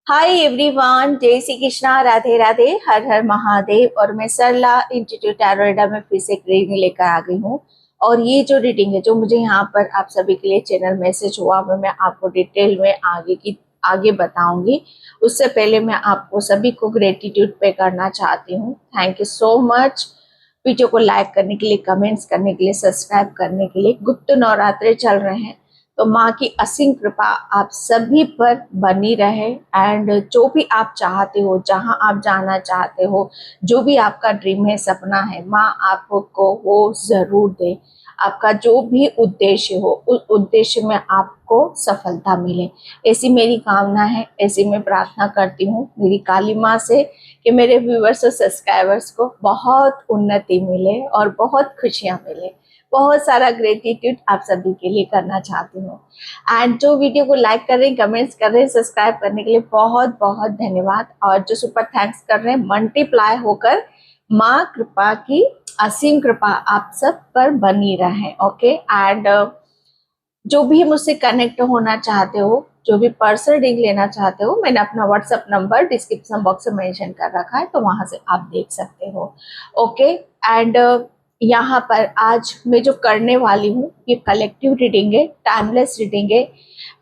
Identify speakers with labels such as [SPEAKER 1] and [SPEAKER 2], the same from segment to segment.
[SPEAKER 1] Hi everyone, जय श्री कृष्णा, राधे राधे, हर हर महादेव। और मैं सरला इंस्टीट्यूट टैरोइडा में फिर से एक रीडिंग लेकर आ गई हूँ। और ये जो रीडिंग है, जो मुझे यहाँ पर आप सभी के लिए चैनल मैसेज हुआ, मैं आपको डिटेल में आगे बताऊंगी। उससे पहले मैं आपको सभी को ग्रेटिट्यूड पे करना चाहती हूँ। Thank you so much video को लाइक करने के लिए, कमेंट्स करने के लिए, सब्सक्राइब करने के लिए। गुप्त नवरात्रे चल रहे हैं, तो माँ की असीम कृपा आप सभी पर बनी रहे। एंड जो भी आप चाहते हो, जहां आप जाना चाहते हो, जो भी आपका ड्रीम है, सपना है, माँ आपको वो जरूर दे। आपका जो भी उद्देश्य हो, उस उद्देश्य में आपको सफलता मिले, ऐसी मेरी कामना है। ऐसी मैं प्रार्थना करती हूँ मेरी काली माँ से कि मेरे व्यूअर्स और सब्सक्राइबर्स को बहुत उन्नति मिले और बहुत खुशियाँ मिले। बहुत सारा ग्रेटिट्यूड आप सभी के लिए करना चाहती हूँ। एंड जो वीडियो को लाइक कर रहे हैं, कमेंट्स कर रहे हैं, सब्सक्राइब करने के लिए बहुत बहुत धन्यवाद। और जो सुपर थैंक्स कर रहे हैं, मल्टीप्लाई होकर माँ कृपा की असीम कृपा आप सब पर बनी रहे। ओके। एंड जो भी मुझसे कनेक्ट होना चाहते हो, जो भी पर्सनल रीडिंग लेना चाहते हो, मैंने अपना व्हाट्सएप नंबर डिस्क्रिप्शन बॉक्स में मेंशन कर रखा है, तो वहां से आप देख सकते हो। ओके। एंड यहाँ पर आज मैं जो करने वाली हूँ, ये कलेक्टिव रीडिंग है, टाइमलेस रीडिंग है।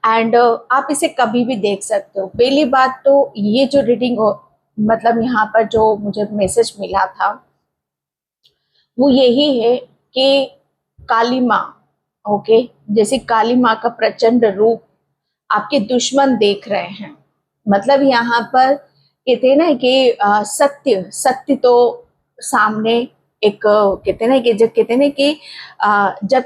[SPEAKER 1] एंड आप इसे कभी भी देख सकते हो। पहली बात तो ये जो रीडिंग हो, मतलब यहाँ पर जो मुझे मैसेज मिला था वो यही है कि काली माँ, ओके, जैसे काली माँ का प्रचंड रूप आपके दुश्मन देख रहे हैं। मतलब यहाँ पर कहते हैं ना कि सत्य सत्य तो सामने एक कहते हैं ना कि जब कहते हैं ना कि जब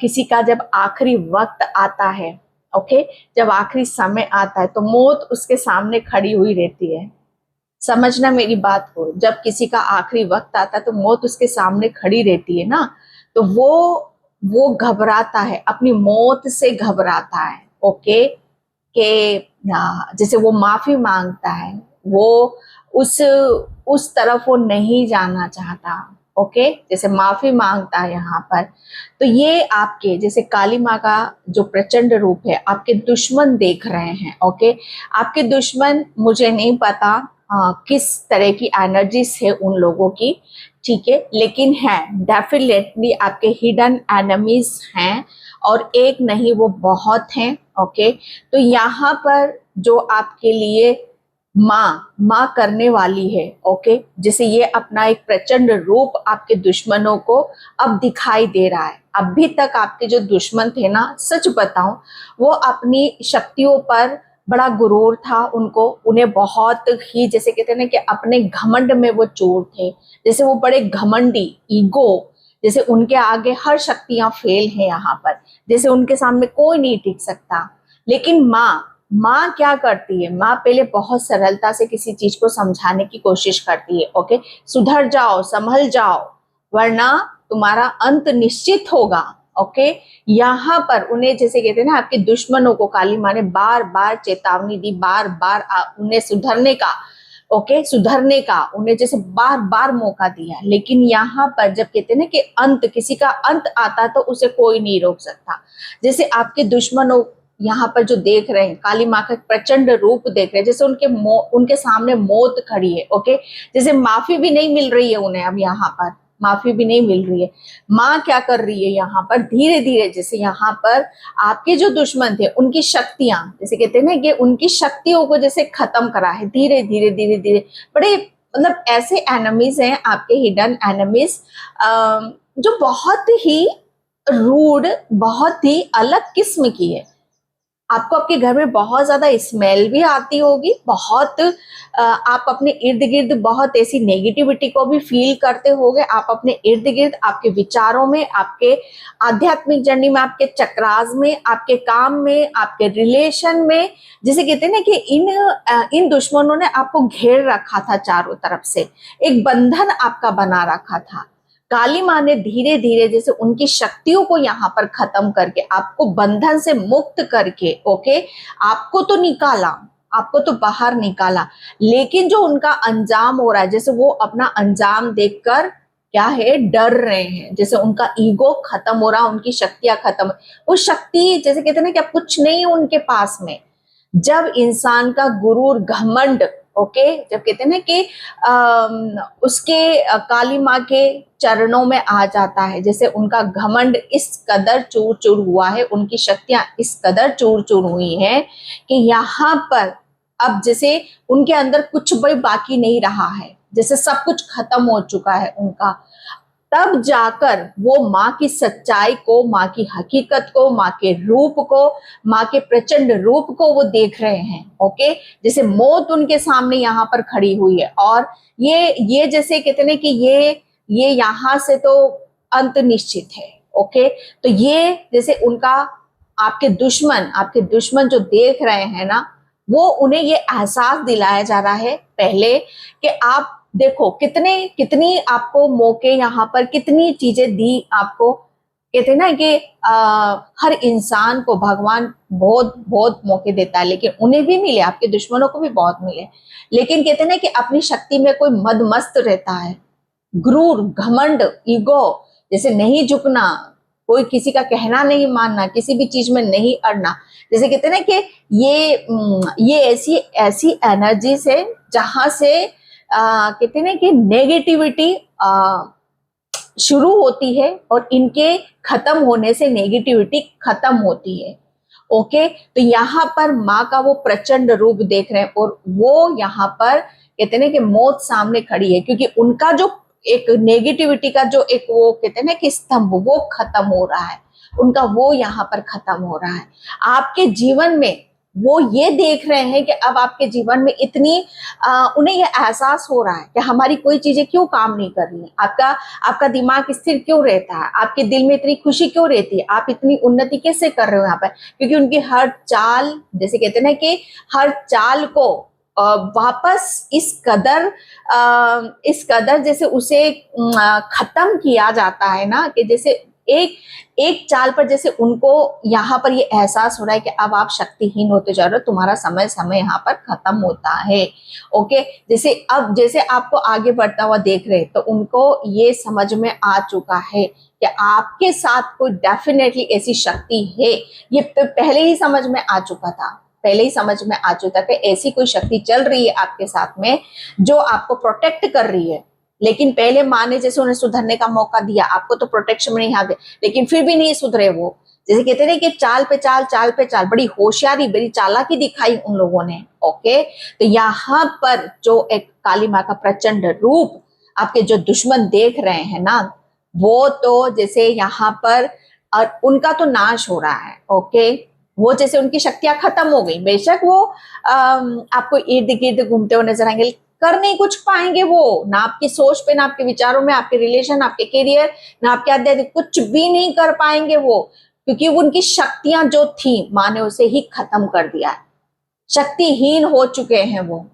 [SPEAKER 1] किसी का जब आखिरी वक्त आता है, ओके, जब आखिरी समय आता है तो मौत उसके सामने खड़ी हुई रहती है। समझना मेरी बात को, जब किसी का आखिरी वक्त आता है तो मौत उसके सामने खड़ी रहती है ना, तो वो घबराता है, अपनी मौत से घबराता है। ओके। कि जैसे वो माफी मांगता है, वो उस तरफ वो नहीं जाना चाहता। ओके, जैसे माफी मांगता है यहाँ पर। तो ये आपके जैसे काली माँ का जो प्रचंड रूप है, आपके दुश्मन देख रहे हैं। ओके। आपके दुश्मन, मुझे नहीं पता किस तरह की एनर्जीज है उन लोगों की, ठीक है, लेकिन है डेफिनेटली आपके हिडन एनिमीज हैं, और एक नहीं वो बहुत हैं। ओके। तो यहाँ पर जो आपके लिए माँ करने वाली है, ओके, जैसे ये अपना एक प्रचंड रूप आपके दुश्मनों को अब दिखाई दे रहा है। अभी तक आपके जो दुश्मन थे ना, सच बताऊं, वो अपनी शक्तियों पर बड़ा गुरूर था उनको, उन्हें बहुत ही जैसे कहते हैं ना कि अपने घमंड में वो चोर थे। जैसे वो बड़े घमंडी, ईगो, जैसे उनके आगे हर शक्तियां फेल हैं यहाँ पर, जैसे उनके सामने कोई नहीं टिक सकता। लेकिन माँ क्या करती है, माँ पहले बहुत सरलता से किसी चीज को समझाने की कोशिश करती है। ओके, सुधर जाओ, संभल जाओ, वरना तुम्हारा अंत निश्चित होगा। ओके। यहाँ पर उन्हें जैसे कहते हैं ना, आपके दुश्मनों को काली माँ ने बार बार चेतावनी दी, बार बार उन्हें सुधरने का, ओके, सुधरने का उन्हें जैसे बार बार मौका दिया। लेकिन यहाँ पर जब कहते हैं ना कि अंत, किसी का अंत आता तो उसे कोई नहीं रोक सकता। जैसे आपके दुश्मनों यहाँ पर जो देख रहे हैं, काली माँ का प्रचंड रूप देख रहे हैं, जैसे उनके सामने मौत खड़ी है। ओके, जैसे माफी भी नहीं मिल रही है उन्हें, अब यहाँ पर माफी भी नहीं मिल रही है। माँ क्या कर रही है यहाँ पर, धीरे धीरे, जैसे यहाँ पर आपके जो दुश्मन थे उनकी शक्तियां, जैसे कहते हैं ना कि उनकी शक्तियों को जैसे खत्म करा है, धीरे धीरे धीरे धीरे। बड़े मतलब ऐसे एनिमीज हैं आपके, हिडन एनिमीज, जो बहुत ही रूड, बहुत ही अलग किस्म की है। आपको आपके घर में बहुत ज्यादा स्मेल भी आती होगी, बहुत आप अपने इर्द गिर्द बहुत ऐसी नेगेटिविटी को भी फील करते होगे। आप अपने इर्द गिर्द, आपके विचारों में, आपके आध्यात्मिक जर्नी में, आपके चक्रास में, आपके काम में, आपके रिलेशन में, जिसे कहते हैं ना कि इन दुश्मनों ने आपको घेर रखा था चारों तरफ से, एक बंधन आपका बना रखा था। काली माँ ने धीरे धीरे जैसे उनकी शक्तियों को यहाँ पर खत्म करके, आपको बंधन से मुक्त करके, ओके, आपको तो निकाला, आपको तो बाहर निकाला। लेकिन जो उनका अंजाम हो रहा है, जैसे वो अपना अंजाम देखकर क्या है, डर रहे हैं, जैसे उनका ईगो खत्म हो रहा, उनकी शक्तियां खत्म, वो शक्ति जैसे कहते हैं ना कि अब कुछ नहीं उनके पास में। जब इंसान का गुरूर, घमंड, ओके, जब कहते हैं ना कि उसके काली माँ के चरणों में आ जाता है, जैसे उनका घमंड इस कदर चूर चूर हुआ है, उनकी शक्तियां इस कदर चूर चूर हुई है कि यहाँ पर अब जैसे उनके अंदर कुछ भी बाकी नहीं रहा है, जैसे सब कुछ खत्म हो चुका है उनका। तब जाकर वो माँ की सच्चाई को, माँ की हकीकत को, माँ के रूप को, माँ के प्रचंड रूप को वो देख रहे हैं। ओके, जैसे मौत उनके सामने यहाँ पर खड़ी हुई है, और ये जैसे कहते हैं कि ये यहाँ से तो अंत निश्चित है। ओके, तो ये जैसे उनका आपके दुश्मन जो देख रहे हैं ना, वो उन्हें ये एहसास दिलाया जा रहा है पहले कि आप देखो कितनी आपको मौके, यहाँ पर कितनी चीजें दी आपको। कहते हैं ना कि हर इंसान को भगवान बहुत बहुत मौके देता है, लेकिन उन्हें भी मिले, आपके दुश्मनों को भी बहुत मिले, लेकिन कहते हैं ना कि अपनी शक्ति में कोई मदमस्त रहता है, क्रूर, घमंड, ईगो, जैसे नहीं झुकना, कोई किसी का कहना नहीं मानना, किसी भी चीज में नहीं अड़ना। जैसे कहते हैं ना कि ये ऐसी ऐसी एनर्जीज है जहां से कहते हैं ना कि नेगेटिविटी शुरू होती है और इनके खत्म होने से नेगेटिविटी खत्म होती है। ओके, तो यहाँ पर माँ का वो प्रचंड रूप देख रहे हैं, और वो यहाँ पर कहते हैं ना कि मौत सामने खड़ी है, क्योंकि उनका जो एक नेगेटिविटी का जो एक वो कहते हैं ना कि स्तंभ, वो खत्म हो रहा है, उनका वो यहाँ पर खत्म हो रहा है। आपके जीवन में वो ये देख रहे हैं कि अब आपके जीवन में इतनी उन्हें ये एहसास हो रहा है कि हमारी कोई चीजें क्यों काम नहीं कर रही है, आपका दिमाग स्थिर क्यों रहता है, आपके दिल में इतनी खुशी क्यों रहती है, आप इतनी उन्नति कैसे कर रहे हो यहाँ पर। क्योंकि उनकी हर चाल, जैसे कहते हैं ना कि हर चाल को वापस इस कदर जैसे उसे खत्म किया जाता है ना, कि जैसे एक चाल पर जैसे उनको यहाँ पर ये एहसास हो रहा है कि अब आप शक्तिहीन होते जा रहे हो, तुम्हारा समय यहाँ पर खत्म होता है। ओके, जैसे आपको आगे बढ़ता हुआ देख रहे, तो उनको ये समझ में आ चुका है कि आपके साथ कोई डेफिनेटली ऐसी शक्ति है। ये पहले ही समझ में आ चुका था, पहले ही समझ में आ चुका था कि ऐसी कोई शक्ति चल रही है आपके साथ में जो आपको प्रोटेक्ट कर रही है। लेकिन पहले माँ ने जैसे उन्हें सुधरने का मौका दिया, आपको तो प्रोटेक्शन में नहीं आ गए, लेकिन फिर भी नहीं सुधरे वो। जैसे कहते हैं कि चाल पे चाल, बड़ी होशियारी, बड़ी चालाकी दिखाई उन लोगों ने। ओके, तो यहाँ पर जो एक काली माँ का प्रचंड रूप आपके जो दुश्मन देख रहे हैं ना, वो तो जैसे यहाँ पर उनका तो नाश हो रहा है। ओके, वो जैसे उनकी शक्तियां खत्म हो गई, बेशक वो आपको इर्द गिर्द घूमते हुए नजर आएंगे, कर नहीं कुछ पाएंगे वो, ना आपकी सोच पे, ना आपके विचारों में, आपके रिलेशन, आपके करियर, ना आपके आध्यात्मिक, कुछ भी नहीं कर पाएंगे वो, क्योंकि उनकी शक्तियां जो थी माँ ने उसे ही खत्म कर दिया है, शक्तिहीन हो चुके हैं वो।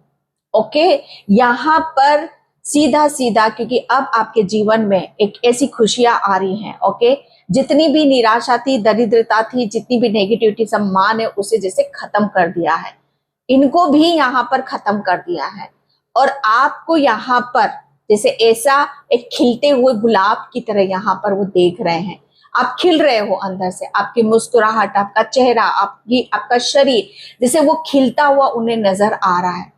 [SPEAKER 1] ओके, यहाँ पर सीधा, क्योंकि अब आपके जीवन में एक ऐसी खुशियां आ रही हैं। ओके, जितनी भी निराशा थी, दरिद्रता थी, जितनी भी नेगेटिविटी, सब माँ ने उसे जैसे खत्म कर दिया है, इनको भी यहाँ पर खत्म कर दिया है। और आपको यहाँ पर जैसे ऐसा एक खिलते हुए गुलाब की तरह यहाँ पर वो देख रहे हैं, आप खिल रहे हो अंदर से, आपकी मुस्कुराहट, आपका चेहरा, आपका शरीर जैसे वो खिलता हुआ उन्हें नजर आ रहा है।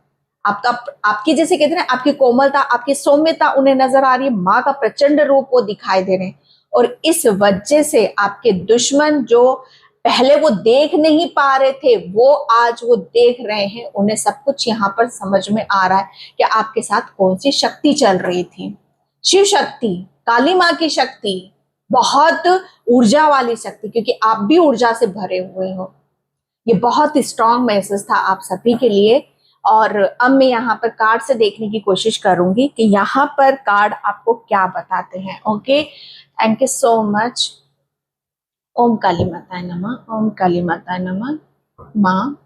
[SPEAKER 1] आपकी जैसे कहते हैं आपकी कोमलता, आपकी सौम्यता उन्हें नजर आ रही है, माँ का प्रचंड रूप वो दिखाई दे रहे हैं। और इस वजह से आपके दुश्मन जो पहले वो देख नहीं पा रहे थे, वो आज वो देख रहे हैं, उन्हें सब कुछ यहाँ पर समझ में आ रहा है कि आपके साथ कौन सी शक्ति चल रही थी। शिव शक्ति, काली माँ की शक्ति, बहुत ऊर्जा वाली शक्ति, क्योंकि आप भी ऊर्जा से भरे हुए हो। ये बहुत स्ट्रांग मैसेज था आप सभी के लिए। और अब मैं यहाँ पर कार्ड से देखने की कोशिश करूंगी कि यहाँ पर कार्ड आपको क्या बताते हैं। Okay, thank you so much. ओम काली माताय नमः, ओम काली माताय नमः। माँ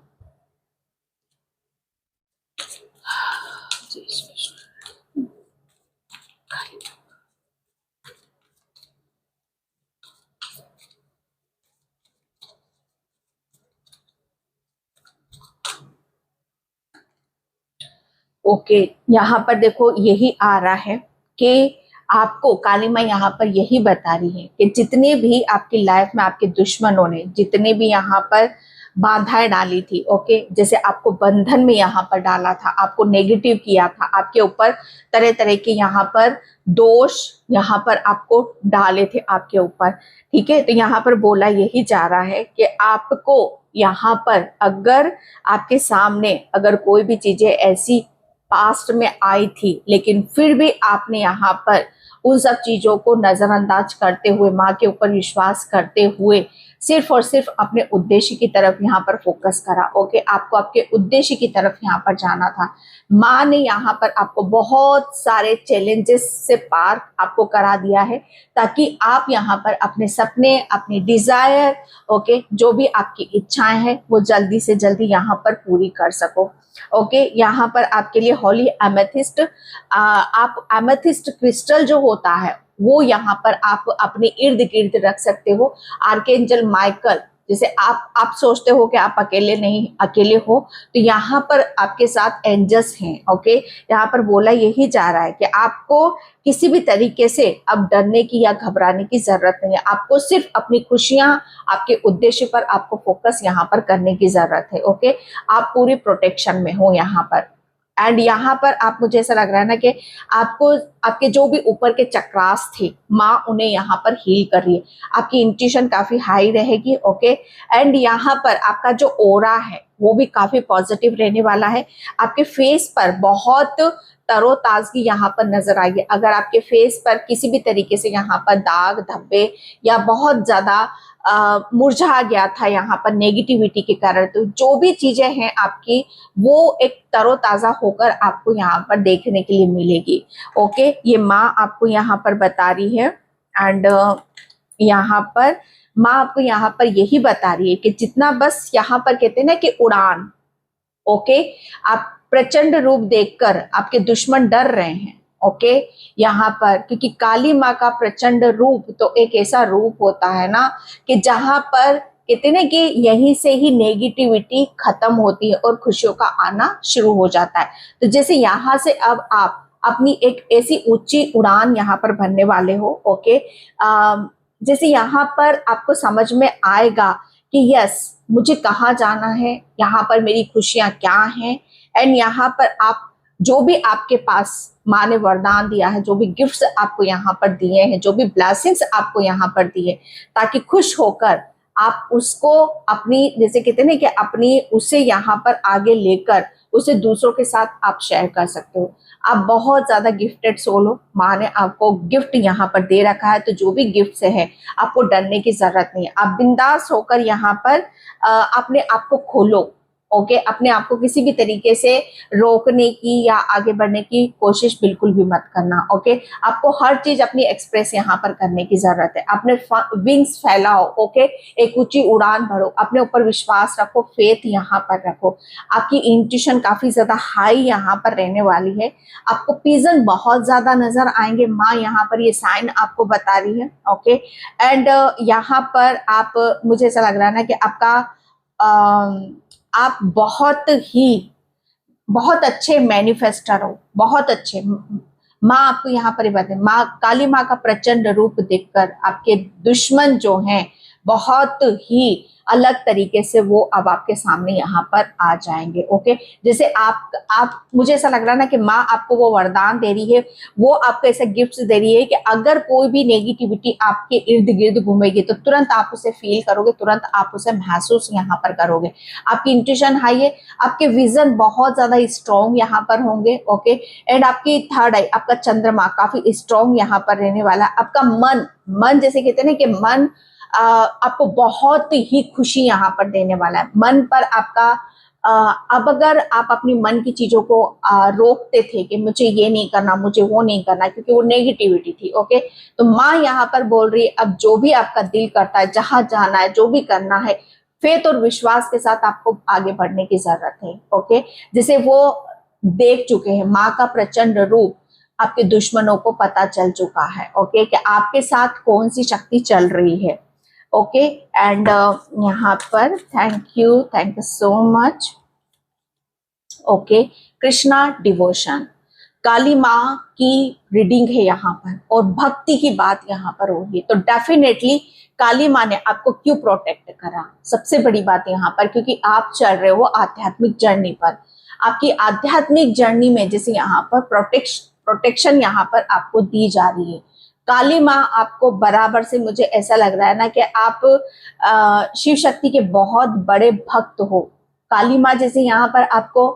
[SPEAKER 1] ओके, यहाँ पर देखो यही आ रहा है कि आपको काली माँ यहाँ पर यही बता रही है कि जितने भी आपकी लाइफ में आपके दुश्मनों ने, जितने भी यहाँ पर बाधाएं डाली थी। ओके, जैसे आपको बंधन में यहाँ पर डाला था, आपको नेगेटिव किया था, आपके ऊपर तरह तरह के यहाँ पर दोष यहाँ पर आपको डाले थे आपके ऊपर। ठीक है, तो यहाँ पर बोला यही जा रहा है कि आपको यहाँ पर अगर आपके सामने अगर कोई भी चीजें ऐसी पास्ट में आई थी, लेकिन फिर भी आपने यहाँ पर उन सब चीजों को नजरअंदाज करते हुए, माँ के ऊपर विश्वास करते हुए सिर्फ और सिर्फ अपने उद्देश्य की तरफ यहाँ पर फोकस करा। ओके, आपको आपके उद्देश्य की तरफ यहाँ पर जाना था। माँ ने यहाँ पर आपको बहुत सारे चैलेंजेस से पार आपको करा दिया है, ताकि आप यहाँ पर अपने सपने, अपनी डिजायर, ओके, जो भी आपकी इच्छाएं हैं वो जल्दी से जल्दी यहाँ पर पूरी कर सको। ओके, यहाँ पर आपके लिए होली एमेथिस्ट, आप एमेथिस्ट क्रिस्टल जो होता है वो यहाँ पर आप अपने इर्द गिर्द रख सकते हो। आर्कएंजल माइकल, जैसे आप सोचते हो कि आप अकेले हो, तो यहाँ पर आपके साथ एंजल्स हैं। ओके, यहाँ पर बोला यही जा रहा है कि आपको किसी भी तरीके से अब डरने की या घबराने की जरूरत नहीं है। आपको सिर्फ अपनी खुशियां, आपके उद्देश्य पर आपको फोकस यहाँ पर करने की जरूरत है। ओके, आप पूरी प्रोटेक्शन में हो यहाँ पर। एंड यहाँ पर आप, मुझे ऐसा लग रहा है ना कि आपको आपके जो भी ऊपर के चक्रास थे, माँ उन्हें यहाँ पर हील कर रही है। आपकी इंट्यूशन काफी हाई रहेगी। ओके, एंड यहाँ पर आपका जो ओरा है वो भी काफी पॉजिटिव रहने वाला है। आपके फेस पर बहुत तरोताजगी यहाँ पर नजर आई है। अगर आपके फेस पर किसी भी तरीके से यहाँ पर दाग धब्बे या बहुत ज्यादा मुरझा गया था यहाँ पर नेगेटिविटी के कारण, तो जो भी चीजें हैं आपकी वो एक तरोताजा होकर आपको यहाँ पर देखने के लिए मिलेगी। ओके, ये माँ आपको यहाँ पर बता रही है। एंड यहाँ पर माँ आपको यहाँ पर यही बता रही है कि जितना बस यहाँ पर कहते हैं ना कि उड़ान, ओके, आप प्रचंड रूप देखकर आपके दुश्मन डर रहे हैं। ओके, यहाँ पर क्योंकि काली माँ का प्रचंड रूप तो एक ऐसा रूप होता है ना कि जहां पर कहते हैं ना कि यहीं से ही नेगेटिविटी खत्म होती है और खुशियों का आना शुरू हो जाता है। तो जैसे यहाँ से अब आप अपनी एक ऐसी ऊंची उड़ान यहाँ पर भरने वाले हो। ओके, जैसे यहाँ पर आपको समझ में आएगा कि यस, मुझे कहाँ जाना है, यहाँ पर मेरी खुशियां क्या हैं। एंड यहाँ पर आप जो भी आपके पास माँ ने वरदान दिया है, जो भी गिफ्ट्स आपको यहाँ पर दिए हैं, जो भी ब्लेसिंग्स आपको यहाँ पर दिए, ताकि खुश होकर आप उसको अपनी, जैसे कहते हैं ना कि अपनी उसे यहाँ पर आगे लेकर उसे दूसरों के साथ आप शेयर कर सकते हो। आप बहुत ज्यादा गिफ्टेड सोल हो, माँ ने आपको गिफ्ट यहाँ पर दे रखा है। तो जो भी गिफ्ट है आपको डरने की जरूरत नहीं है। आप बिंदास होकर यहाँ पर अपने आप को खोलो। ओके, अपने आप को किसी भी तरीके से रोकने की या आगे बढ़ने की कोशिश बिल्कुल भी मत करना। ओके, आपको हर चीज अपनी एक्सप्रेस यहाँ पर करने की जरूरत है। अपने विंग्स फैलाओ। ओके, एक ऊंची उड़ान भरो, अपने ऊपर विश्वास रखो, फेथ यहाँ पर रखो। आपकी इंट्यूशन काफी ज्यादा हाई यहाँ पर रहने वाली है। आपको पिजन बहुत ज्यादा नजर आएंगे, माँ यहाँ पर ये साइन आपको बता रही है। ओके, एंड यहाँ पर आप, मुझे ऐसा लग रहा है ना कि आपका आप बहुत अच्छे मैनिफेस्टर हो, बहुत अच्छे। माँ आपको यहाँ पर बात है, माँ काली माँ का प्रचंड रूप देखकर आपके दुश्मन जो हैं बहुत ही अलग तरीके से वो अब आपके सामने यहाँ पर आ जाएंगे। ओके, जैसे आप मुझे ऐसा लग रहा है ना कि माँ आपको वो वरदान दे रही है, वो आपको ऐसे गिफ्ट्स दे रही है कि अगर कोई भी नेगेटिविटी आपके इर्द गिर्द घूमेगी तो तुरंत आप उसे फील करोगे, तुरंत आप उसे महसूस यहाँ पर करोगे। आपकी इंट्यूशन हाई है, आपके विजन बहुत ज्यादा स्ट्रॉन्ग यहाँ पर होंगे। ओके, एंड आपकी थर्ड आई, आपका चंद्रमा काफी स्ट्रॉन्ग यहाँ पर रहने वाला है। आपका मन जैसे कहते हैं ना कि मन आपको बहुत ही खुशी यहाँ पर देने वाला है। मन पर आपका अब अगर आप अपनी मन की चीजों को रोकते थे कि मुझे ये नहीं करना, मुझे वो नहीं करना, क्योंकि वो नेगेटिविटी थी। ओके, तो माँ यहाँ पर बोल रही है अब जो भी आपका दिल करता है, जहां जाना है, जो भी करना है, फेथ और विश्वास के साथ आपको आगे बढ़ने की जरूरत है। ओके, जैसे वो देख चुके हैं, माँ का प्रचंड रूप आपके दुश्मनों को पता चल चुका है। ओके, कि आपके साथ कौन सी शक्ति चल रही है। ओके, एंड यहाँ पर thank you so much. Okay, Krishna devotion, Kali माँ की रीडिंग है यहाँ पर और भक्ति की बात यहाँ पर होगी, तो डेफिनेटली काली माँ ने आपको क्यों प्रोटेक्ट करा, सबसे बड़ी बात यहाँ पर, क्योंकि आप चल रहे हो आध्यात्मिक जर्नी पर। आपकी आध्यात्मिक जर्नी में जैसे यहाँ पर प्रोटेक्शन यहाँ पर आपको दी जा रही है। काली माँ आपको बराबर से, मुझे ऐसा लग रहा है ना कि आप शिव शक्ति के बहुत बड़े भक्त हो। काली माँ जैसे यहाँ पर आपको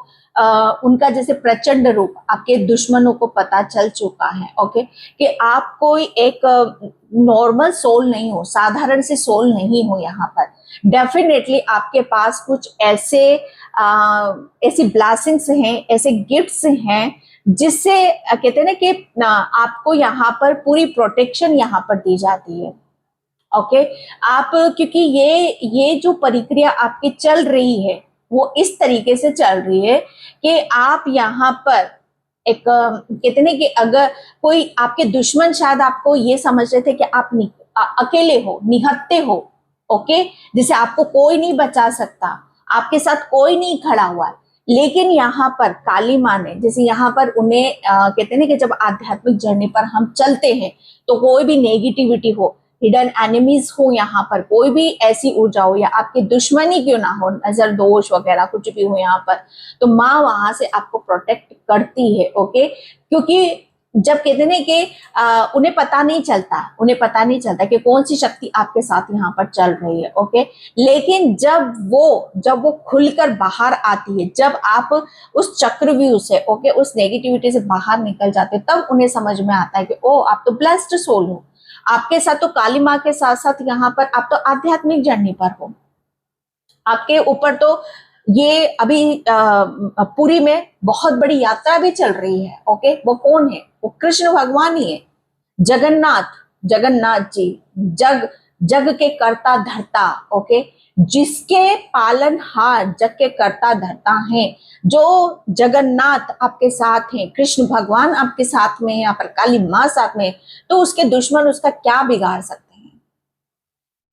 [SPEAKER 1] उनका जैसे प्रचंड रूप आपके दुश्मनों को पता चल चुका है, ओके, कि आप कोई एक नॉर्मल सोल नहीं हो, साधारण से सोल नहीं हो। यहाँ पर डेफिनेटली आपके पास कुछ ऐसे ऐसी ब्लेसिंग्स हैं, ऐसे गिफ्ट्स हैं जिससे कहते हैं ना कि आपको यहाँ पर पूरी प्रोटेक्शन यहाँ पर दी जाती है, ओके। आप क्योंकि ये जो प्रक्रिया आपकी चल रही है वो इस तरीके से चल रही है कि आप यहाँ पर एक कहते हैं कि अगर कोई आपके दुश्मन शायद आपको ये समझ रहे थे कि आप अकेले हो, निहत्ते हो, ओके, जिसे आपको कोई नहीं बचा सकता, आपके साथ कोई नहीं खड़ा हुआ। लेकिन यहाँ पर काली माँ ने जैसे यहाँ पर उन्हें कहते हैं ना कि जब आध्यात्मिक जर्नी पर हम चलते हैं तो कोई भी नेगेटिविटी हो, हिडन एनिमीज हो, यहाँ पर कोई भी ऐसी ऊर्जा हो या आपकी दुश्मनी क्यों ना हो, नजर दोष वगैरह कुछ भी हो यहाँ पर, तो माँ वहां से आपको प्रोटेक्ट करती है, ओके। क्योंकि जब कहते हैं कि उन्हें पता नहीं चलता कि कौन सी शक्ति आपके साथ यहाँ पर चल रही है, ओके। लेकिन जब वो खुलकर बाहर आती है, जब आप उस चक्रव्यूह से, ओके, उस नेगेटिविटी से बाहर निकल जाते, तब उन्हें समझ में आता है कि ओ आप तो ब्लेस्ड सोल हो। आपके साथ तो काली माँ के साथ साथ यहाँ पर आप तो आध्यात्मिक जर्नी पर हो। आपके ऊपर तो ये अभी पुरी में बहुत बड़ी यात्रा भी चल रही है, ओके। वो कौन है? वो कृष्ण भगवान ही है, जगन्नाथ जी, जग के कर्ता धर्ता, ओके, जिसके पालनहार, जग के कर्ता धर्ता हैं, जो जगन्नाथ आपके साथ हैं, कृष्ण भगवान आपके साथ में है, यहाँ पर काली माँ साथ में, तो उसके दुश्मन उसका क्या बिगाड़ सकते हैं?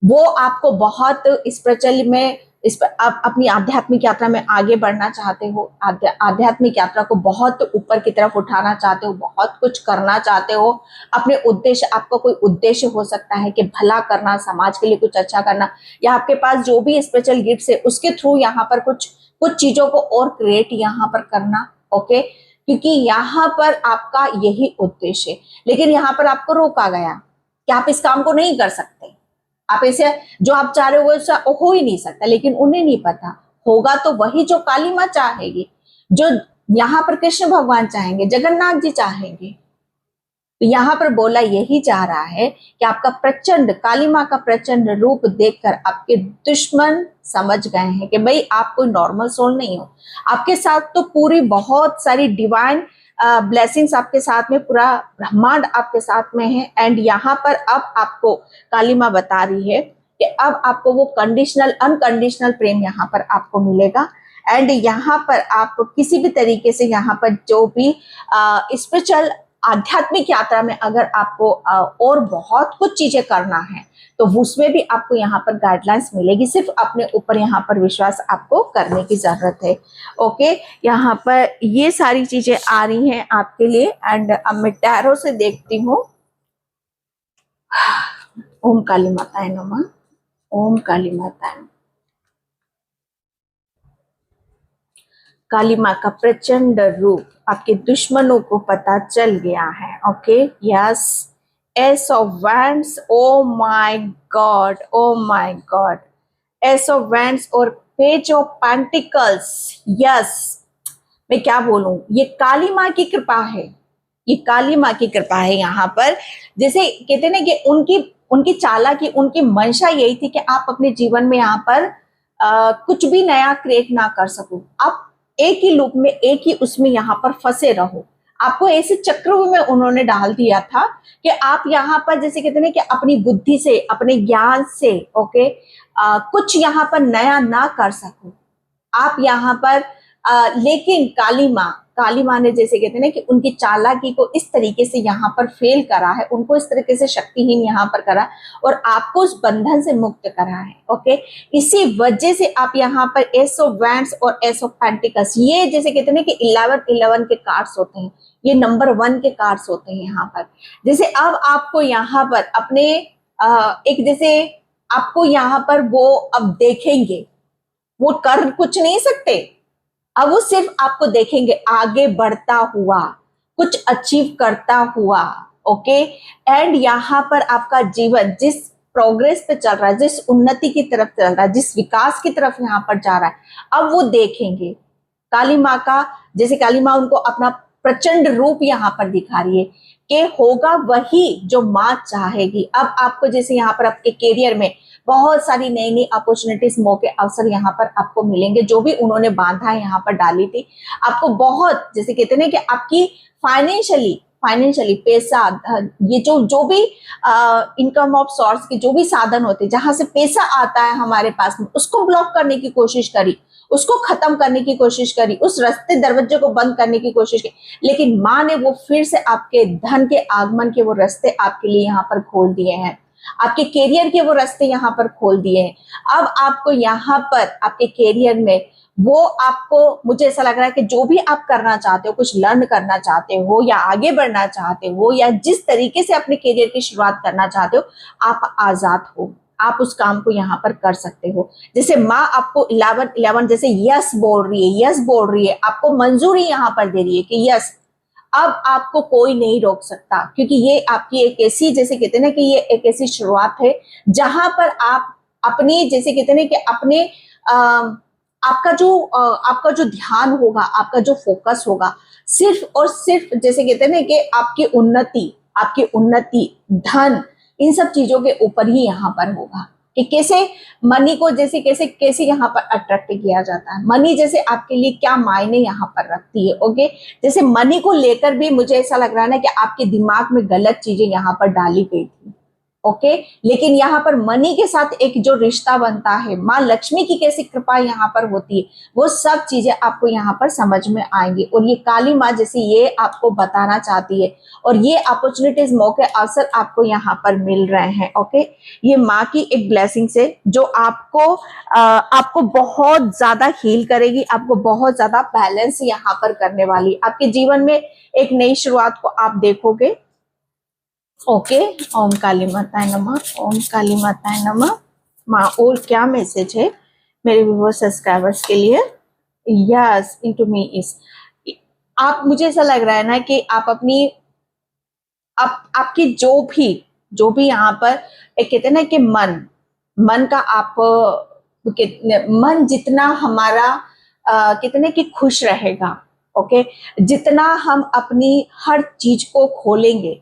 [SPEAKER 1] वो आपको बहुत इस प्रचल में आप अपनी आध्यात्मिक यात्रा में आगे बढ़ना चाहते हो, आध्यात्मिक यात्रा को बहुत ऊपर की तरफ उठाना चाहते हो, बहुत कुछ करना चाहते हो, अपने उद्देश्य, आपका कोई उद्देश्य हो सकता है कि भला करना, समाज के लिए कुछ अच्छा करना, या आपके पास जो भी स्पेशल गिफ्ट्स है उसके थ्रू यहाँ पर कुछ चीजों को और क्रिएट यहाँ पर करना, ओके, क्योंकि यहाँ पर आपका यही उद्देश्य है। लेकिन यहाँ पर आपको रोका गया कि आप इस काम को नहीं कर सकते, आप ऐसे जो आप चाह रहे हो वैसा हो ही नहीं सकता। लेकिन उन्हें नहीं पता, होगा तो वही जो काली माँ चाहेगी, जो यहाँ पर कृष्ण भगवान चाहेंगे, जगन्नाथ जी चाहेंगे। तो यहाँ पर बोला यही चाह रहा है कि आपका प्रचंड, काली माँ का प्रचंड रूप देखकर आपके दुश्मन समझ गए हैं कि भाई आप कोई नॉर्मल सोल नहीं हो, आपके साथ तो पूरी बहुत सारी डिवाइन ब्लेसिंग्स आपके साथ में, पूरा ब्रह्मांड आपके साथ में है। एंड यहाँ पर अब आपको काली माँ बता रही है कि अब आपको वो अनकंडीशनल प्रेम यहाँ पर आपको मिलेगा। एंड यहाँ पर आप किसी भी तरीके से यहाँ पर जो भी स्पिरिचुअल आध्यात्मिक यात्रा में अगर आपको और बहुत कुछ चीजें करना है तो उसमें भी आपको यहाँ पर गाइडलाइंस मिलेगी। सिर्फ अपने ऊपर यहाँ पर विश्वास आपको करने की जरूरत है, ओके। यहाँ पर ये सारी चीजें आ रही हैं आपके लिए। एंड अब मैं टैरो से देखती हूँ। ओम काली माताए नमः, ओम काली माताए। काली माँ का प्रचंड रूप आपके दुश्मनों को पता चल गया है, okay. Yes, S of wands, oh my God, oh my God, S of wands और पेज ऑफ पेंटिकल्स। यस, मैं क्या बोलूं, ये काली माँ की कृपा है, ये काली माँ की कृपा है। यहाँ पर जैसे कहते हैं ना कि उनकी चालाकी, उनकी मंशा यही थी कि आप अपने जीवन में यहाँ पर कुछ भी नया क्रिएट ना कर सको, आप एक ही लूप में, एक ही उसमें यहाँ पर फंसे रहो। आपको ऐसे चक्रव्यूह में उन्होंने डाल दिया था कि आप यहाँ पर जैसे कहते हैं कि अपनी बुद्धि से, अपने ज्ञान से, ओके, कुछ यहाँ पर नया ना कर सको। आप यहाँ पर लेकिन काली माँ ने जैसे कहते हैं ना कि उनकी चालाकी को इस तरीके से यहाँ पर फेल करा है, उनको इस तरीके से शक्तिहीन यहाँ पर करा और आपको उस बंधन से मुक्त करा है। ओके, इसी वजह से आप यहाँ पर एस ऑफ वैंड्स और एस ऑफ पेंटिकल्स, ये जैसे कहते हैं ना कि 11 के कार्ड्स होते हैं, ये नंबर 1 के कार्ड्स होते हैं यहाँ पर। जैसे अब आपको यहाँ पर अपने एक जैसे आपको यहाँ पर वो अब देखेंगे, वो कर कुछ नहीं सकते, अब वो सिर्फ आपको देखेंगे आगे बढ़ता हुआ, कुछ अचीव करता हुआ। ओके, एंड यहाँ पर आपका जीवन जिस प्रोग्रेस पे चल रहा है, जिस उन्नति की तरफ चल रहा है, जिस विकास की तरफ यहाँ पर जा रहा है, अब वो देखेंगे काली माँ का। जैसे काली माँ उनको अपना प्रचंड रूप यहाँ पर दिखा रही है कि होगा वही जो माँ चाहेगी। अब आपको जैसे यहाँ पर आपके करियर में बहुत सारी नई नई अपॉर्चुनिटीज, मौके, अवसर यहाँ पर आपको मिलेंगे। जो भी उन्होंने बांधा है यहाँ पर डाली थी, आपको बहुत जैसे कहते हैं कि आपकी फाइनेंशियली पैसा, ये जो भी इनकम ऑफ सोर्स के जो भी साधन होते हैं, जहां से पैसा आता है हमारे पास में, उसको ब्लॉक करने की कोशिश करी, उसको खत्म करने की कोशिश करी, उस रास्ते दरवाजे को बंद करने की कोशिश की, लेकिन माँ ने वो फिर से आपके धन के आगमन के वो रास्ते आपके लिए यहाँ पर खोल दिए हैं, आपके करियर के वो रास्ते यहाँ पर खोल दिए हैं। अब आपको यहाँ पर आपके करियर में वो आपको, मुझे ऐसा लग रहा है कि जो भी आप करना चाहते हो, कुछ लर्न करना चाहते हो या आगे बढ़ना चाहते हो या जिस तरीके से अपने करियर की शुरुआत करना चाहते हो, आप आजाद हो, आप उस काम को यहाँ पर कर सकते हो। जैसे माँ आपको 11 जैसे यस बोल रही है, आपको मंजूरी यहाँ पर दे रही है कि यस, अब आपको कोई नहीं रोक सकता, क्योंकि ये आपकी एक ऐसी, जैसे कहते हैं ना कि ये एक ऐसी शुरुआत है जहां पर आप अपनी, जैसे कहते हैं ना कि अपने आपका जो ध्यान होगा, आपका जो फोकस होगा, सिर्फ और सिर्फ जैसे कहते हैं ना कि आपकी उन्नति, धन, इन सब चीजों के ऊपर ही यहाँ पर होगा कि कैसे मनी को जैसे कैसे यहाँ पर अट्रैक्ट किया जाता है, मनी जैसे आपके लिए क्या मायने यहाँ पर रखती है। ओके, जैसे मनी को लेकर भी मुझे ऐसा लग रहा है ना कि आपके दिमाग में गलत चीजें यहाँ पर डाली गई थी। ओके, लेकिन यहाँ पर मनी के साथ एक जो रिश्ता बनता है, माँ लक्ष्मी की कैसी कृपा यहाँ पर होती है, वो सब चीजें आपको यहाँ पर समझ में आएंगी। और ये काली माँ जैसे ये आपको बताना चाहती है, और ये अपॉर्चुनिटीज, मौके, अवसर आपको यहाँ पर मिल रहे हैं। ओके, ये माँ की एक ब्लेसिंग से जो आपको बहुत ज्यादा हील करेगी, आपको बहुत ज्यादा बैलेंस यहाँ पर करने वाली, आपके जीवन में एक नई शुरुआत को आप देखोगे। ओके, ओम काली माताए नमः, ओम काली माताए नमः। माँ और क्या मैसेज है मेरे व्यूअर्स सब्सक्राइबर्स के लिए? यस, इनटू मी इज, आप, मुझे ऐसा लग रहा है ना कि आप अपनी आपकी जो भी यहाँ पर एक कहते हैं ना कि मन का आप मन जितना हमारा कितने की खुश रहेगा, ओके, जितना हम अपनी हर चीज को खोलेंगे,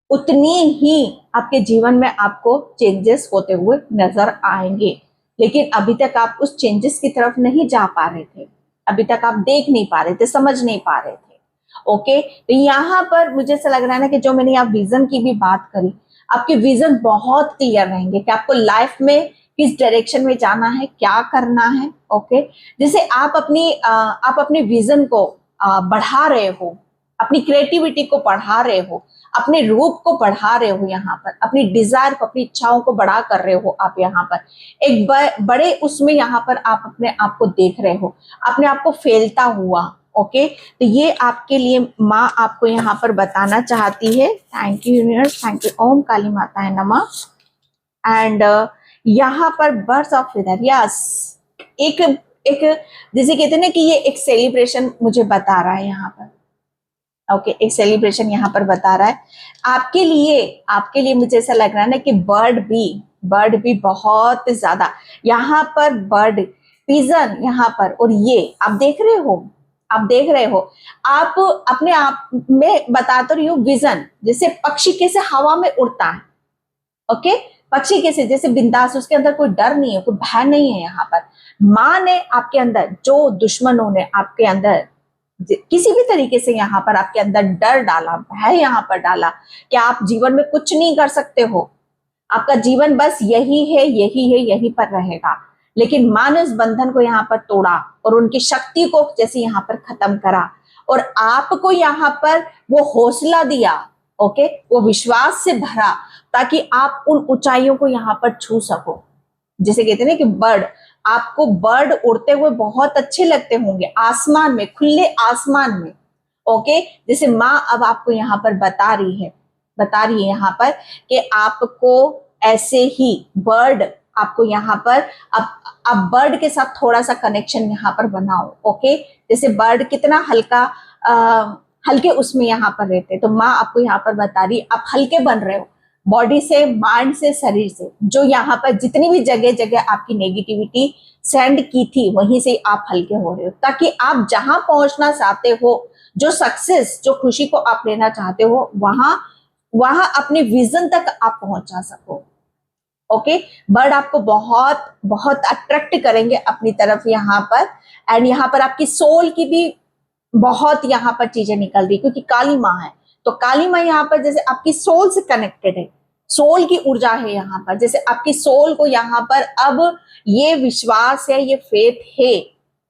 [SPEAKER 1] उतनी ही आपके जीवन में आपको चेंजेस होते हुए नजर आएंगे। लेकिन अभी तक आप उस चेंजेस की तरफ नहीं जा पा रहे थे, अभी तक आप देख नहीं पा रहे थे, समझ नहीं पा रहे थे। ओके, तो यहाँ पर मुझे ऐसा लग रहा है ना कि जो मैंने यहाँ विजन की भी बात करी, आपके विजन बहुत क्लियर रहेंगे कि आपको लाइफ में किस डायरेक्शन में जाना है, क्या करना है। ओके, जैसे आप अपने विजन को बढ़ा रहे हो, अपनी क्रिएटिविटी को बढ़ा रहे हो, अपने रूप को बढ़ा रहे हो, यहाँ पर अपनी डिजायर को, अपनी इच्छाओं को बड़ा कर रहे हो, आप यहाँ पर एक बड़े उसमें यहाँ पर आप अपने आप को देख रहे हो, अपने आप को फैलता हुआ। ओके, तो ये आपके लिए माँ आपको यहाँ पर बताना चाहती है। Thank you universe, thank you. ओम काली माताए नमः। एंड यहाँ पर बर्ड्स ऑफ फीदर, यस, एक जैसे कहते हैं ना कि ये एक सेलिब्रेशन मुझे बता रहा है यहाँ पर। ओके, एक सेलिब्रेशन यहाँ पर बता रहा है आपके लिए मुझे ऐसा लग रहा है ना कि बर्ड भी बहुत ज्यादा यहाँ पर, बर्ड, पिजन यहाँ पर, और ये आप देख रहे हो, आप अपने आप में बता तो रही हो विजन, जैसे पक्षी कैसे हवा में उड़ता है। ओके, पक्षी कैसे जैसे बिंदास, उसके अंदर कोई डर नहीं है, कोई भय नहीं है। यहाँ पर माँ ने आपके अंदर, जो दुश्मनों ने आपके अंदर किसी भी तरीके से यहाँ पर आपके अंदर डर डाला, भय यहाँ पर डाला कि आप जीवन में कुछ नहीं कर सकते हो, आपका जीवन बस यही है, यहीं पर रहेगा, लेकिन माँ ने उस बंधन को यहाँ पर तोड़ा और उनकी शक्ति को जैसे यहाँ पर खत्म करा और आपको यहाँ पर वो हौसला दिया, ओके, वो विश्वास से भरा ताकि आप उन ऊंचाइयों को यहाँ पर छू सको। जैसे कहते हैं ना कि बर्ड, आपको बर्ड उड़ते हुए बहुत अच्छे लगते होंगे आसमान में, खुले आसमान में, ओके। जैसे माँ अब आपको यहाँ पर बता रही है यहाँ पर कि आपको ऐसे ही बर्ड, आपको यहाँ पर अब बर्ड के साथ थोड़ा सा कनेक्शन यहाँ पर बनाओ, ओके। जैसे बर्ड कितना हल्का हल्के उसमें यहाँ पर रहते, तो माँ आपको यहाँ पर बता रही आप हल्के बन रहे हो बॉडी से, माइंड से, शरीर से। जो यहाँ पर जितनी भी जगह जगह आपकी नेगेटिविटी सेंड की थी वहीं से आप हल्के हो रहे हो, ताकि आप जहां पहुंचना चाहते हो, जो सक्सेस, जो खुशी को आप लेना चाहते हो, वहां अपने विजन तक आप पहुंचा सको, ओके। बर्ड आपको बहुत बहुत अट्रैक्ट करेंगे अपनी तरफ यहाँ पर। एंड यहाँ पर आपकी सोल की भी बहुत यहाँ पर चीजें निकल रही, क्योंकि काली माँ है, तो काली माँ यहाँ पर जैसे आपकी सोल से कनेक्टेड है, सोल की ऊर्जा है यहाँ पर। जैसे आपकी सोल को यहाँ पर अब ये विश्वास है, ये फेथ है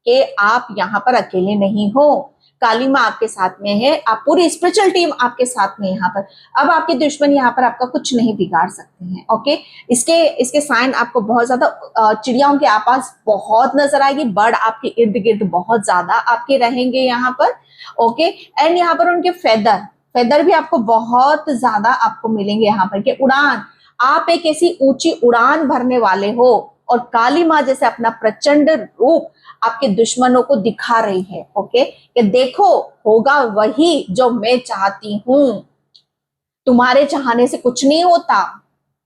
[SPEAKER 1] कि आप यहाँ पर अकेले नहीं हो, काली माँ आपके साथ में है, आप पूरी स्पिरिचुअल टीम आपके साथ में यहाँ पर। अब आपके दुश्मन यहाँ पर आपका कुछ नहीं बिगाड़ सकते हैं, ओके। इसके साइन आपको बहुत ज्यादा चिड़ियाओं के आसपास बहुत नजर आएगी, बर्ड आपके इर्द गिर्द बहुत ज्यादा आपके रहेंगे यहाँ पर, ओके। एंड यहाँ पर उनके फेदर भी आपको बहुत ज्यादा आपको मिलेंगे यहाँ पर, कि उड़ान, आप एक ऐसी ऊंची उड़ान भरने वाले हो। और काली माँ जैसे अपना प्रचंड रूप आपके दुश्मनों को दिखा रही है, ओके, कि देखो होगा वही जो मैं चाहती हूं, तुम्हारे चाहने से कुछ नहीं होता।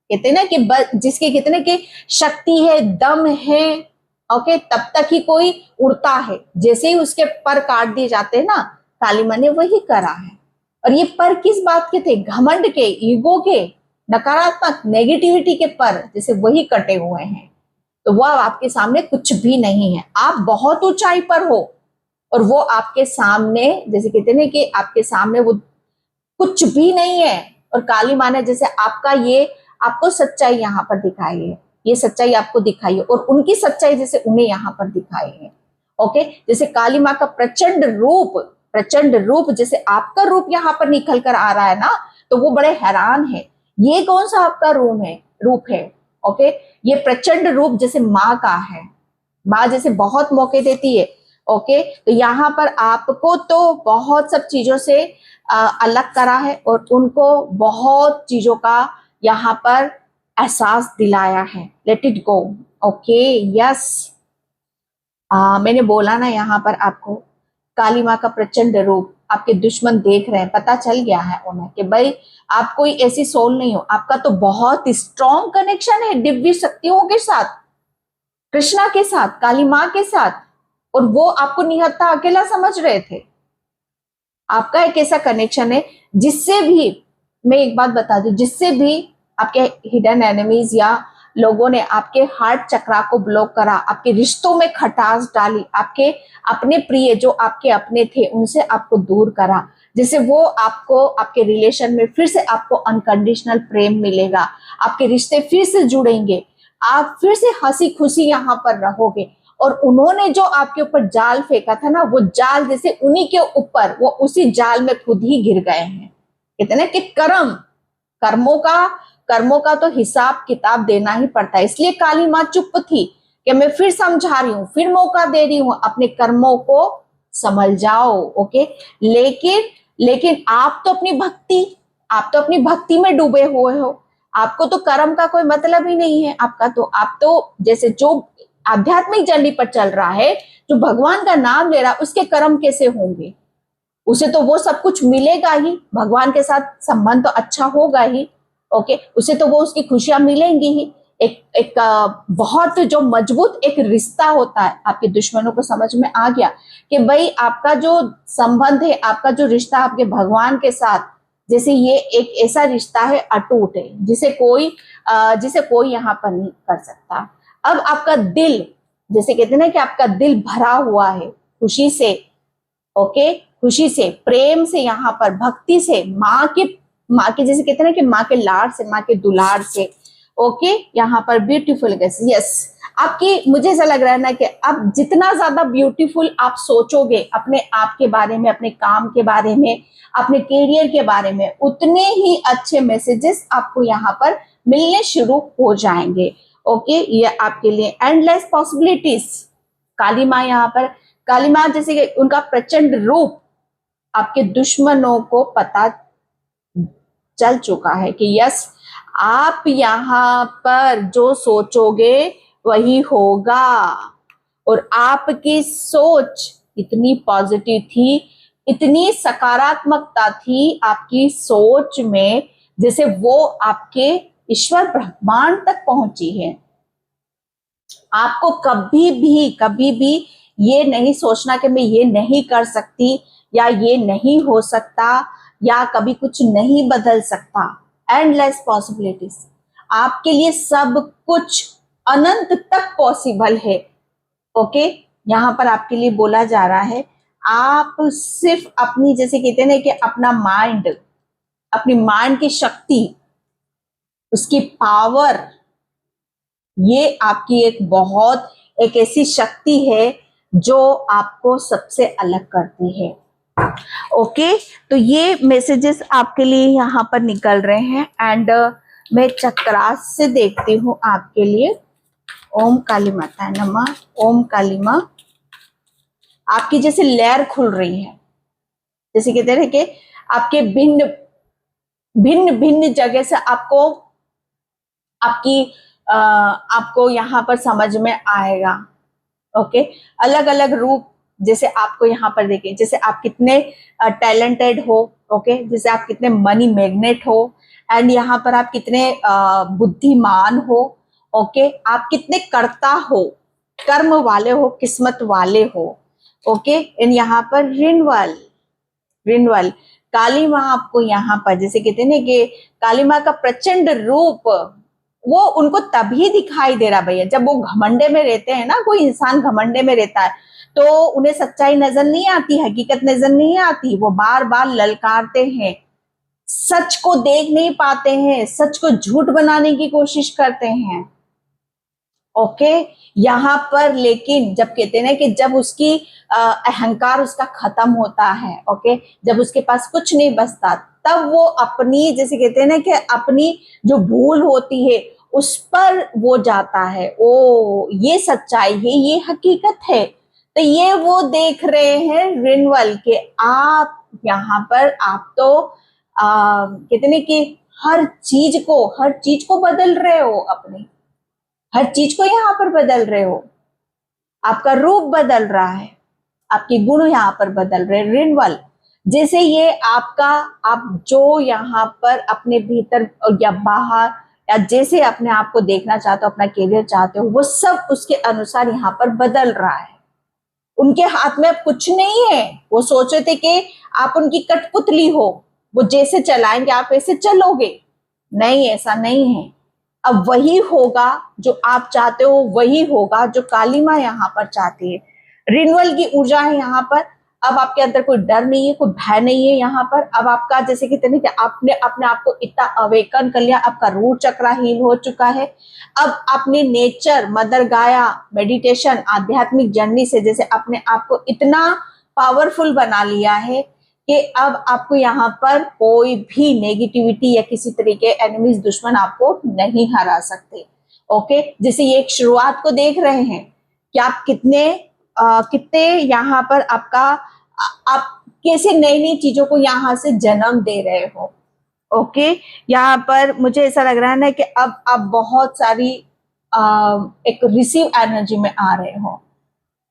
[SPEAKER 1] कहते ना कि जिसके कितने की शक्ति है, दम है, ओके, तब तक ही कोई उड़ता है। जैसे ही उसके पर काट दिए जाते हैं ना, काली माँ ने वही करा है। और ये पर किस बात के थे? घमंड के, ईगो के, नकारात्मक नेगेटिविटी के पर, जैसे वही कटे हुए हैं। तो वह आपके सामने कुछ भी नहीं है, आप बहुत ऊंचाई पर हो और वो आपके सामने, जैसे कहते हैं कि आपके सामने वो कुछ भी नहीं है। और काली माँ ने जैसे आपको सच्चाई यहाँ पर दिखाई है, ये सच्चाई आपको दिखाई है, और उनकी सच्चाई जैसे उन्हें यहाँ पर दिखाई है, ओके। जैसे काली माँ का प्रचंड रूप जैसे आपका रूप यहाँ पर निकल कर आ रहा है ना, तो वो बड़े हैरान है, ये कौन सा आपका रूप है, ओके। ये प्रचंड रूप जैसे माँ का है, माँ जैसे बहुत मौके देती है, ओके। तो यहाँ पर आपको तो बहुत सब चीजों से अलग करा है और उनको बहुत चीजों का यहाँ पर एहसास दिलाया है। Let it go, okay, yes. मैंने बोला ना यहाँ पर आपको काली माँ का प्रचंड रूप, आपके दुश्मन देख रहे हैं, पता चल गया है उन्हें कि भाई आप कोई ऐसी सोल नहीं हो, आपका तो बहुत स्ट्रॉन्ग कनेक्शन है दिव्य शक्तियों के साथ, कृष्णा के साथ, काली माँ के साथ। और वो आपको निहत्था अकेला समझ रहे थे। आपका एक ऐसा कनेक्शन है जिससे भी, मैं एक बात बता दूं, जिससे भी आपके हिडन एनिमीज या लोगों ने आपके हार्ट चक्रा को ब्लॉक करा, आपके रिश्तों में खटास डाली, आपके अपने प्रिय जो आपके अपने थे उनसे आपको दूर करा, जिससे वो आपको, आपके रिलेशन में फिर से आपको अनकंडीशनल प्रेम मिलेगा, आपके रिश्ते फिर से जुड़ेंगे, आप फिर से हंसी खुशी यहाँ पर रहोगे। और उन्होंने जो आपके ऊपर जाल फेंका था ना, वो जाल जैसे उन्हीं के ऊपर, वो उसी जाल में खुद ही गिर गए हैं। कहते हैं कि कर्मों का तो हिसाब किताब देना ही पड़ता है। इसलिए काली माँ चुप थी कि मैं फिर समझा रही हूँ, फिर मौका दे रही हूँ, अपने कर्मों को संभल जाओ, ओके। लेकिन आप तो अपनी भक्ति में डूबे हुए हो, आपको तो कर्म का कोई मतलब ही नहीं है। आप तो जैसे जो आध्यात्मिक जर्नी पर चल रहा है, जो भगवान का नाम ले रहा है, उसके कर्म कैसे होंगे? उसे तो वो सब कुछ मिलेगा ही, भगवान के साथ संबंध तो अच्छा होगा ही, ओके। उसे तो वो उसकी खुशियां मिलेंगी ही। एक बहुत जो मजबूत एक रिश्ता होता है, आपके दुश्मनों को समझ में आ गया कि भाई आपका जो संबंध है, आपका जो रिश्ता आपके भगवान के साथ, जैसे ये एक ऐसा रिश्ता है अटूट है, जिसे कोई यहाँ पर नहीं कर सकता। अब आपका दिल, जैसे कहते हैं ना कि आपका दिल भरा हुआ है खुशी से, ओके, खुशी से, प्रेम से, यहाँ पर भक्ति से, माँ के जैसे कहते हैं ना कि माँ के लाड़ से, माँ के दुलार से, ओके। यहाँ पर ब्यूटीफुल, यस, आपकी, मुझे ऐसा लग रहा है ना कि अब जितना ज्यादा ब्यूटीफुल आप सोचोगे अपने आप के बारे में, अपने काम के बारे में, अपने करियर के बारे में, उतने ही अच्छे मैसेजेस आपको यहाँ पर मिलने शुरू हो जाएंगे। ओके, ये आपके लिए एंडलेस पॉसिबिलिटीज। काली माँ यहाँ पर, काली माँ जैसे कि उनका प्रचंड रूप आपके दुश्मनों को पता चल चुका है कि यस, आप यहाँ पर जो सोचोगे वही होगा। और आपकी सोच इतनी पॉजिटिव थी, इतनी सकारात्मकता थी आपकी सोच में, जैसे वो आपके ईश्वर ब्रह्मांड तक पहुंची है। आपको कभी भी ये नहीं सोचना कि मैं ये नहीं कर सकती, या ये नहीं हो सकता, या कभी कुछ नहीं बदल सकता। एंडलेस पॉसिबिलिटीज, आपके लिए सब कुछ अनंत तक पॉसिबल है। ओके, यहाँ पर आपके लिए बोला जा रहा है, आप सिर्फ अपनी, जैसे कहते हैं ना कि अपना माइंड, अपनी माइंड की शक्ति, उसकी पावर, ये आपकी एक ऐसी शक्ति है जो आपको सबसे अलग करती है। ओके, तो ये मैसेजेस आपके लिए यहाँ पर निकल रहे हैं। एंड मैं चक्रास से देखती हूँ आपके लिए। ओम काली माता नमः। ओम काली माँ, आपकी जैसे लहर खुल रही है, जैसे कहते हैं कि आपके भिन्न भिन्न भिन्न जगह से आपको यहाँ पर समझ में आएगा। ओके, अलग अलग रूप, जैसे आपको यहाँ पर देखें, जैसे आप कितने टैलेंटेड हो। ओके, जैसे आप कितने मनी मैग्नेट हो, एंड यहाँ पर आप कितने बुद्धिमान हो। ओके, आप कितने कर्ता हो, कर्म वाले हो, किस्मत वाले हो। ओके, एंड यहाँ पर रिनवल काली माँ आपको यहाँ पर, जैसे कहते हैं ना कि काली माँ का प्रचंड रूप, वो उनको तभी दिखाई दे रहा भैया जब वो घमंडे में रहते हैं ना। कोई इंसान घमंडे में रहता है तो उन्हें सच्चाई नजर नहीं आती, हकीकत नजर नहीं आती, वो बार बार ललकारते हैं, सच को देख नहीं पाते हैं, सच को झूठ बनाने की कोशिश करते हैं। ओके, यहाँ पर लेकिन जब कहते हैं ना कि जब उसकी अहंकार उसका खत्म होता है, ओके, जब उसके पास कुछ नहीं बचता, तब वो अपनी, जैसे कहते हैं ना कि अपनी जो भूल होती है उस पर वो जाता है। ओ, ये सच्चाई है, ये हकीकत है। तो ये वो देख रहे हैं रिनवल के, आप यहाँ पर, आप तो कहते हैं कि हर चीज को बदल रहे हो, अपने हर चीज को यहाँ पर बदल रहे हो। आपका रूप बदल रहा है, आपके गुण यहाँ पर बदल रहे हैं रिनवल। जैसे ये आपका, आप जो यहाँ पर अपने भीतर या बाहर, या जैसे अपने आप को देखना चाहते हो, अपना करियर चाहते हो, वो सब उसके अनुसार यहाँ पर बदल रहा है। उनके हाथ में अब कुछ नहीं है। वो सोचे थे कि आप उनकी कठपुतली हो, वो जैसे चलाएंगे आप वैसे चलोगे। नहीं, ऐसा नहीं है। अब वही होगा जो आप चाहते हो, वही होगा जो काली माँ यहाँ पर चाहती है। रिन्यूअल की ऊर्जा है यहाँ पर। अब आपके अंदर कोई डर नहीं है, कोई भय नहीं है यहाँ पर। अब आपका, जैसे कहते हैं कि आपने अपने आप को इतना अवेकन कर लिया, आपका रूट चक्रा हील हो चुका है। अब अपने नेचर, मदर गाया, मेडिटेशन, आध्यात्मिक जर्नी से जैसे अपने आप को इतना पावरफुल बना लिया है कि अब आपको यहाँ पर कोई भी नेगेटिविटी या किसी तरीके एनिमीज, दुश्मन आपको नहीं हरा सकते। ओके, जैसे ये एक शुरुआत को देख रहे हैं कि आप कितने यहाँ पर आप कैसे नई नई चीजों को यहाँ से जन्म दे रहे हो। ओके, यहाँ पर मुझे ऐसा लग रहा है ना कि अब आप बहुत सारी एक रिसीव एनर्जी में आ रहे हो।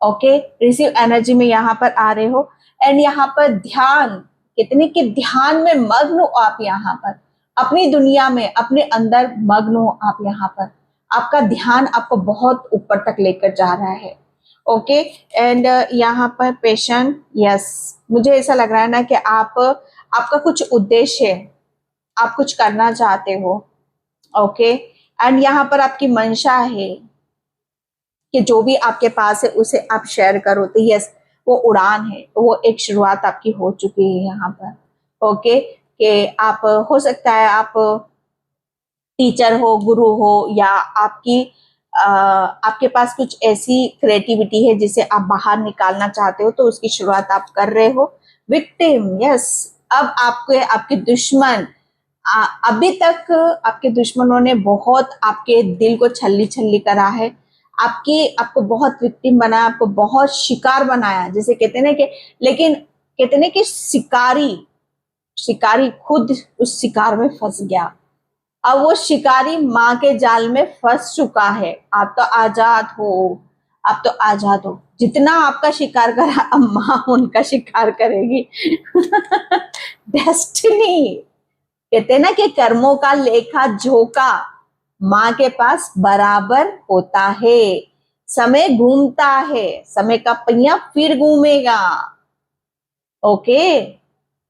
[SPEAKER 1] ओके, रिसीव एनर्जी में यहाँ पर आ रहे हो। एंड यहाँ पर ध्यान, कितने के ध्यान में मग्न हो आप यहाँ पर, अपनी दुनिया में, अपने अंदर मग्न हो आप यहाँ पर। आपका ध्यान आपको बहुत ऊपर तक लेकर जा रहा है। ओके, एंड यहाँ पर पेशेंट, यस, मुझे ऐसा लग रहा है ना कि आपका कुछ उद्देश्य है, आप कुछ करना चाहते हो। ओके, एंड यहाँ पर आपकी मंशा है कि जो भी आपके पास है उसे आप शेयर करो। तो यस, वो उड़ान है, वो एक शुरुआत आपकी हो चुकी है यहाँ पर। ओके, कि आप, हो सकता है आप टीचर हो, गुरु हो, या आपकी आपके पास कुछ ऐसी क्रिएटिविटी है जिसे आप बाहर निकालना चाहते हो, तो उसकी शुरुआत आप कर रहे हो। Victim, yes. अब आपके दुश्मन, अभी तक आपके दुश्मनों ने बहुत आपके दिल को छल्ली छल्ली करा है, आपको बहुत विक्टिम बनाया, आपको बहुत शिकार बनाया, जैसे कहते हैं ना कि, लेकिन कहते हैं ना कि शिकारी खुद उस शिकार में फंस गया। अब वो शिकारी माँ के जाल में फंस चुका है। आप तो आजाद हो, आप तो आजाद हो। जितना आपका शिकार करा, अब माँ उनका शिकार करेगी। डेस्टिनी, कहते हैं ना कि कर्मों का लेखा जोखा माँ के पास बराबर होता है। समय घूमता है, समय का पहिया फिर घूमेगा। ओके,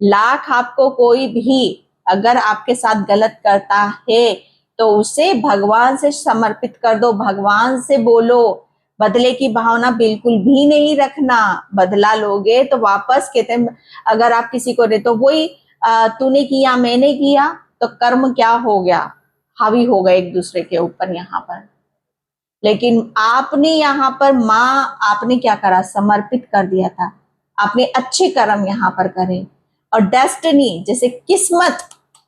[SPEAKER 1] लाख आपको कोई भी अगर आपके साथ गलत करता है तो उसे भगवान से समर्पित कर दो, भगवान से बोलो। बदले की भावना बिल्कुल भी नहीं रखना। बदला लोगे तो वापस, कहते हैं अगर आप किसी को दे तो वही तूने किया मैंने किया, तो कर्म क्या हो गया, हावी हो गए एक दूसरे के ऊपर यहाँ पर। लेकिन आपने यहाँ पर आपने क्या करा, समर्पित कर दिया था। आपने अच्छे कर्म यहाँ पर करे। और डेस्टिनी, जैसे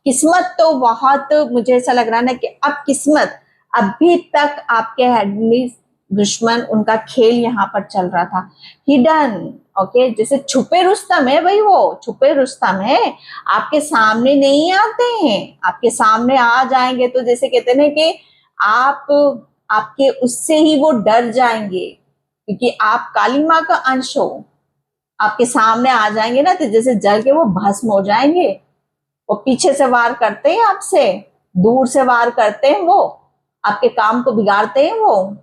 [SPEAKER 1] किस्मत तो बहुत, मुझे ऐसा लग रहा है ना कि अब किस्मत, अभी तक आपके हेड में दुश्मन, उनका खेल यहाँ पर चल रहा था। हिडन, ओके, जैसे छुपे रुस्तम है भाई, वो छुपे रुस्तम है, आपके सामने नहीं आते हैं। आपके सामने आ जाएंगे तो जैसे कहते हैं ना कि आपके उससे ही वो डर जाएंगे, क्योंकि आप काली माँ का अंश हो। आपके सामने आ जाएंगे ना तो जैसे जल के वो भस्म हो जाएंगे। वो पीछे से वार करते हैं, आपसे दूर से वार करते हैं, वो आपके काम को बिगाड़ते हैं। वो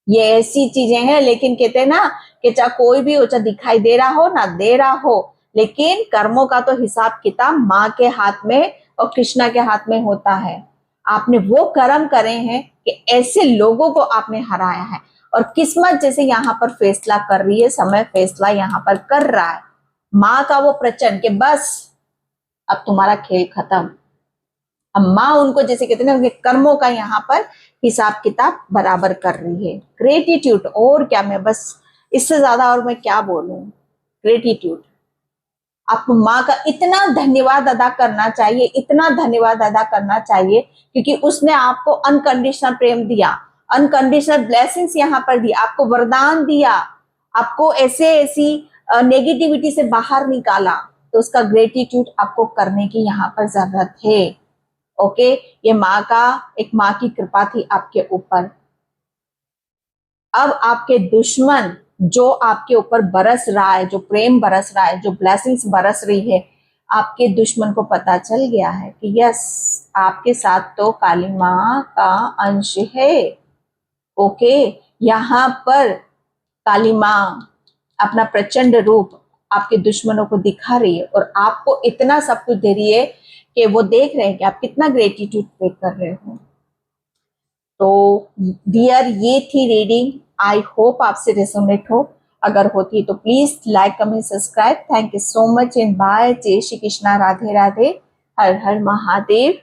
[SPEAKER 1] ये ऐसी चीजें हैं। लेकिन कहते हैं ना कि चाहे कोई भी हो, चाहे दिखाई दे रहा हो ना दे रहा हो, लेकिन कर्मों का तो हिसाब किताब माँ के हाथ में और कृष्णा के हाथ में होता है। आपने वो कर्म करे हैं कि ऐसे लोगों को आपने हराया है। और किस्मत जैसे यहाँ पर फैसला कर रही है, समय फैसला यहाँ पर कर रहा है। माँ का वो प्रचंड कि बस अब तुम्हारा खेल खत्म। अब माँ उनको जैसे कहते हैं ना, उनके कर्मों का यहाँ पर हिसाब किताब बराबर कर रही है। ग्रेटिट्यूड, और क्या, मैं बस इससे ज्यादा और मैं क्या बोलूं। ग्रेटिट्यूड, आपको माँ का इतना धन्यवाद अदा करना चाहिए, इतना धन्यवाद अदा करना चाहिए, क्योंकि उसने आपको अनकंडीशनल प्रेम दिया, अनकंडीशनल ब्लेसिंग्स यहाँ पर दी, आपको वरदान दिया, आपको ऐसी नेगेटिविटी से बाहर निकाला। तो उसका ग्रेटिट्यूड आपको करने की यहाँ पर जरूरत है। ओके, ये एक माँ की कृपा थी आपके ऊपर। अब आपके दुश्मन जो आपके ऊपर बरस रहा है, जो प्रेम बरस रहा है, जो ब्लेसिंग्स बरस रही है, आपके दुश्मन को पता चल गया है कि यस, आपके साथ तो काली माँ का अंश है। ओके, यहाँ पर काली माँ अपना प्रचंड रूप आपके दुश्मनों को दिखा रही है और आपको इतना सब कुछ दे रही है कि वो देख रहे हैं कि आप कितना ग्रेटिट्यूड पे कर रहे हो। तो डियर, ये थी रीडिंग। आई होप आपसे रेजोनेट हो। अगर होती है तो please like comment subscribe. Thank you so much and bye. जय श्री कृष्णा, राधे राधे, हर हर महादेव।